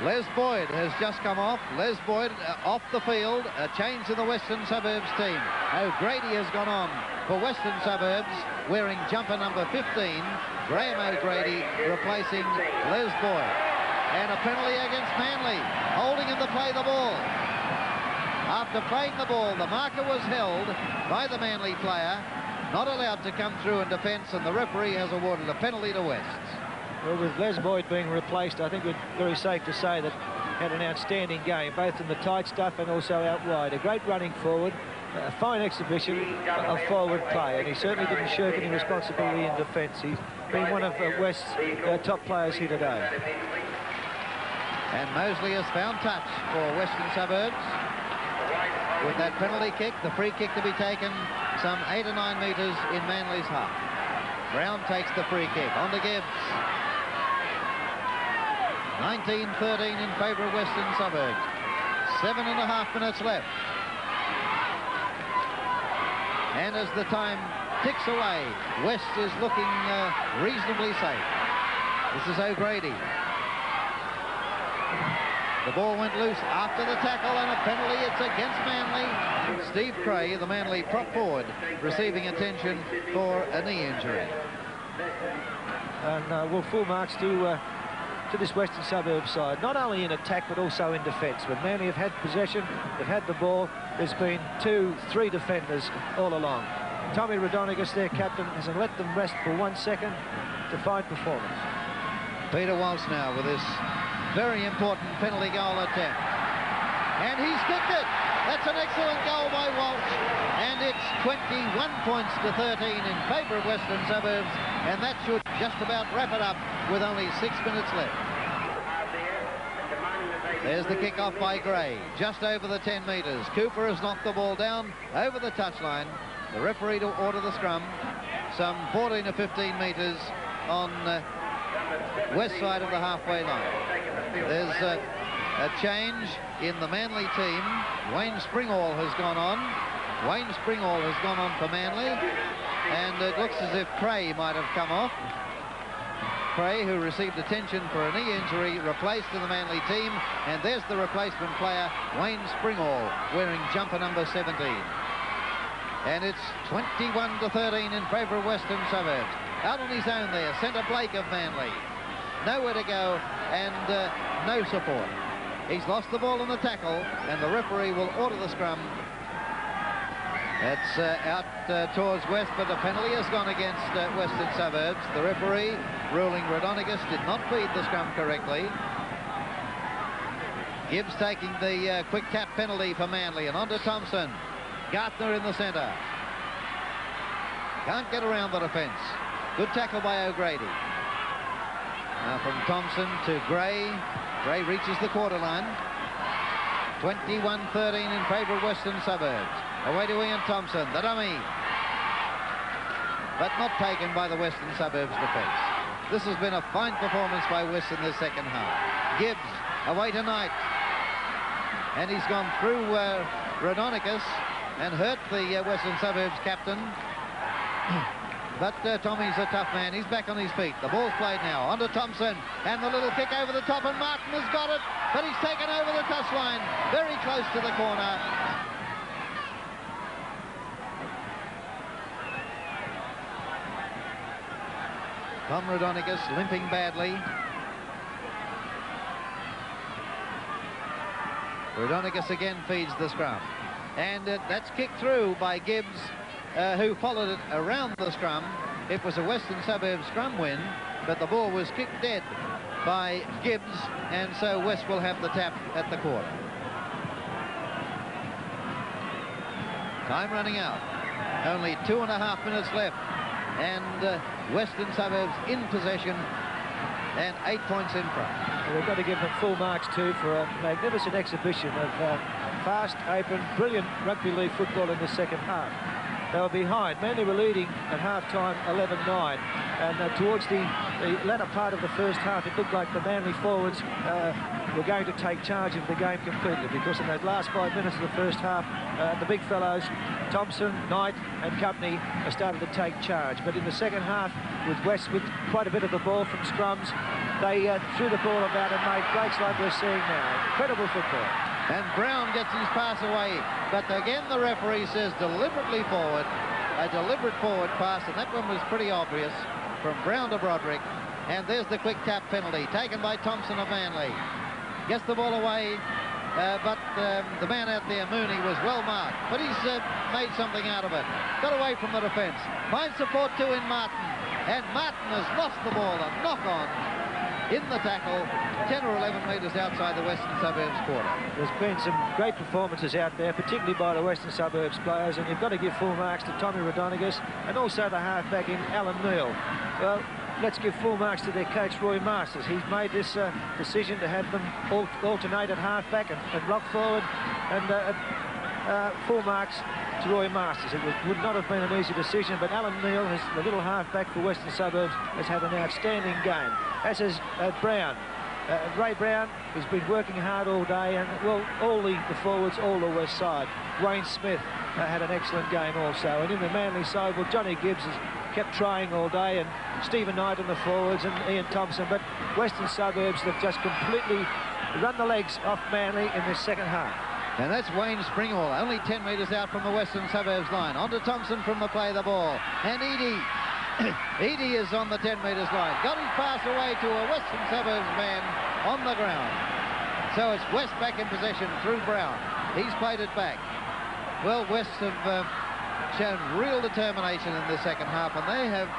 Les Boyd has just come off. Les Boyd off the field. A change in the Western Suburbs team. O'Grady has gone on for Western Suburbs, wearing jumper number 15. Graham O'Grady replacing Les Boyd. And a penalty against Manly, holding him to play the ball. After playing the ball, the marker was held by the Manly player, not allowed to come through in defence, and the referee has awarded a penalty to West. Well, with Les Boyd being replaced, I think it's very safe to say that he had an outstanding game, both in the tight stuff and also out wide. A great running forward, a fine exhibition of forward play, and he certainly didn't shirk any responsibility in defence. He's been one of West's top players here today. And Mosley has found touch for Western Suburbs. With that penalty kick, the free kick to be taken some 8 or 9 metres in Manly's half. Brown takes the free kick. On to Gibbs. 19-13 in favour of Western Suburbs. 7.5 minutes left. And as the time ticks away, West is looking reasonably safe. This is O'Grady. The ball went loose after the tackle, and a penalty. It's against Manly. Steve Cray, the Manly prop forward, receiving attention for a knee injury. And well, full marks to this Western Suburbs side, not only in attack but also in defence. When Manly have had possession, they've had the ball, there's been 2-3 defenders all along. Tommy Rodonicus, their captain, hasn't let them rest for 1 second. To fine performance. Peter Walsh now with this very important penalty goal attempt. And he's kicked it. That's an excellent goal by Walsh. And it's 21 points to 13 in favour of Western Suburbs. And that should just about wrap it up with only 6 minutes left. There's the kick-off by Gray, just over the 10 metres. Cooper has knocked the ball down over the touchline. The referee to order the scrum, some 14 or 15 metres on west side of the halfway line. There's a change in the Manly team. Wayne Springall has gone on. Wayne Springall has gone on for Manly. And it looks as if Cray might have come off. Cray, who received attention for a knee injury, replaced in the Manly team. And there's the replacement player, Wayne Springall, wearing jumper number 17. And it's 21-13 in favour of Western Suburbs. Out on his own there, centre Blake of Manly. Nowhere to go and no support. He's lost the ball in the tackle, and the referee will order the scrum. It's out towards West, but the penalty has gone against Western Suburbs. The referee ruling Rodonicus did not feed the scrum correctly. Gibbs taking the quick tap penalty for Manly, and on to Thompson. Gartner in the centre. Can't get around the defence. Good tackle by O'Grady. Now from Thompson to Gray. Gray reaches the quarter line. 21-13 in favour of Western Suburbs. Away to Ian Thompson, the dummy. But not taken by the Western Suburbs defence. This has been a fine performance by West in the second half. Gibbs, away to Knight. And he's gone through Rodonicus and hurt the Western Suburbs captain. But Tommy's a tough man. He's back on his feet. The ball's played now. On to Thompson. And the little kick over the top. And Martin has got it. But he's taken over the touchline. Very close to the corner. Tom Rodonicus limping badly. Rodonicus again feeds the scrum. And that's kicked through by Gibbs, who followed it around the scrum. It was a Western Suburbs scrum win, but the ball was kicked dead by Gibbs, and so West will have the tap at the quarter. Time running out. Only 2.5 minutes left, and Western Suburbs in possession and 8 points in front. Well, we've got to give them full marks too for a magnificent exhibition of fast, open, brilliant rugby league football in the second half. They were behind. Manly were leading at half-time 11-9, and towards the latter part of the first half, it looked like the Manly forwards were going to take charge of the game completely, because in those last 5 minutes of the first half, the big fellows, Thompson, Knight and company, started to take charge. But in the second half, with West with quite a bit of the ball from scrums, they threw the ball about and made breaks like we're seeing now. Incredible football. And Brown gets his pass away, but again the referee says deliberately forward, a deliberate forward pass, and that one was pretty obvious from Brown to Broderick. And there's the quick tap penalty taken by Thompson of Manly. Gets the ball away, but the man out there, Mooney, was well marked, but he's made something out of it. Got away from the defence, finds support too in Martin, and Martin has lost the ball, a knock-on in the tackle, 10 or 11 metres outside the Western Suburbs quarter. There's been some great performances out there, particularly by the Western Suburbs players, and you've got to give full marks to Tommy Rodonicus and also the halfback in Alan Neal. Well, let's give full marks to their coach, Roy Masters. He's made this decision to have them alternate at halfback and rock forward, and full marks to Roy Masters. It would not have been an easy decision, but Alan Neal, the little halfback for Western Suburbs, has had an outstanding game, as has Brown. Ray Brown has been working hard all day, and well, all the forwards, all the west side. Wayne Smith had an excellent game also, and in the Manly side, well, Johnny Gibbs has kept trying all day, and Stephen Knight on the forwards, and Ian Thompson, but Western Suburbs have just completely run the legs off Manly in this second half. And that's Wayne Springall, only 10 metres out from the Western Suburbs line. On to Thompson from the play the ball. And Edie is on the 10 metres line. Got his pass away to a Western Suburbs man on the ground. So it's West back in possession through Brown. He's played it back. Well, West have shown real determination in the second half, and they have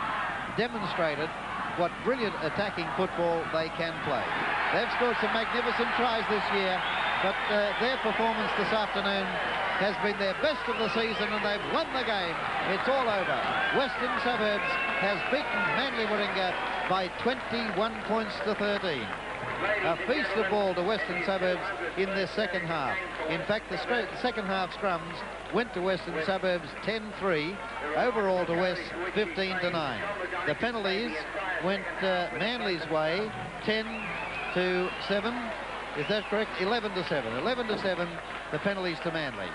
demonstrated what brilliant attacking football they can play. They've scored some magnificent tries this year, but their performance this afternoon has been their best of the season, and they've won the game. It's all over. Western Suburbs has beaten Manly Warringah by 21 points to 13. A feast of ball to Western Suburbs in this second half. In fact, the second half scrums went to Western Suburbs 10-3, overall to West 15-9. The penalties went Manly's way 10-7. Is that correct? 11-7. 11-7, the penalties to Manly.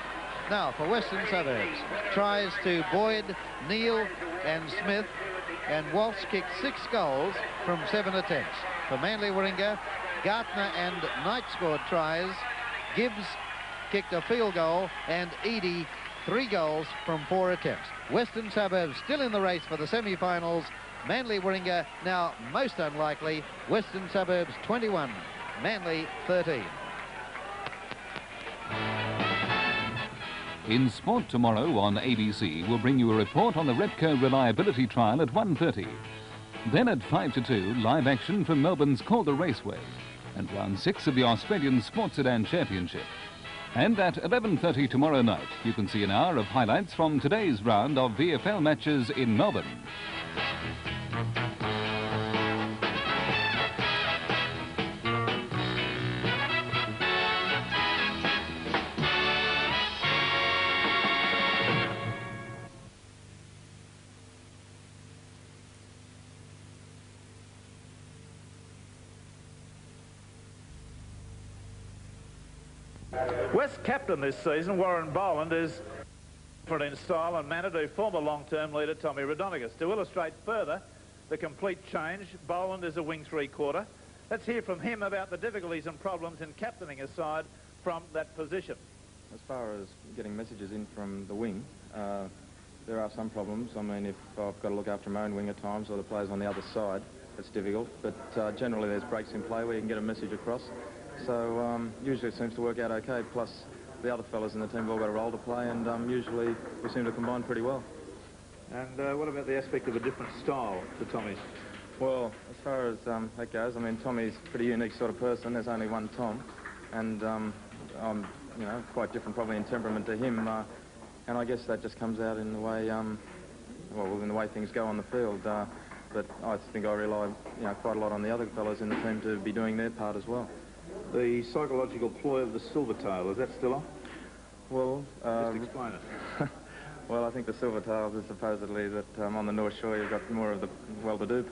Now, for Western Suburbs, tries to Boyd, Neal and Smith, and Walsh kicked 6 goals from 7 attempts. For Manly Warringah, Gartner and Knight scored tries. Gibbs kicked a field goal, and Edie 3 goals from 4 attempts. Western Suburbs still in the race for the semi-finals. Manly Warringah now most unlikely. Western Suburbs 21. Manly 13. In Sport tomorrow on ABC, we'll bring you a report on the Repco Reliability Trial at 1:30. Then at 5 to 2, live action from Melbourne's Calder Raceway and round 6 of the Australian Sports Sedan Championship. And at 11:30 tomorrow night, you can see an hour of highlights from today's round of VFL matches in Melbourne. West captain this season, Warren Boland, is Different in style and manner to former long-term leader Tommy Rhodonegus. To illustrate further the complete change, Boland is a wing three-quarter. Let's hear from him about the difficulties and problems in captaining his side from that position. As far as getting messages in from the wing, there are some problems. I mean, if I've got to look after my own wing at times or the players on the other side, it's difficult. But generally there's breaks in play where you can get a message across. So usually it seems to work out okay. Plus the other fellas in the team have all got a role to play, and usually we seem to combine pretty well. And what about the aspect of a different style to Tommy's? Well, as far as that goes, I mean, Tommy's a pretty unique sort of person. There's only one Tom, and I'm, you know, quite different probably in temperament to him, and I guess that just comes out in the way, well, in the way things go on the field. But I think I rely, you know, quite a lot on the other fellas in the team to be doing their part as well. The psychological ploy of the silvertail, is that still on? Well, just explain it. Well, I think the silvertails is supposedly that on the North Shore you've got more of the well-to-do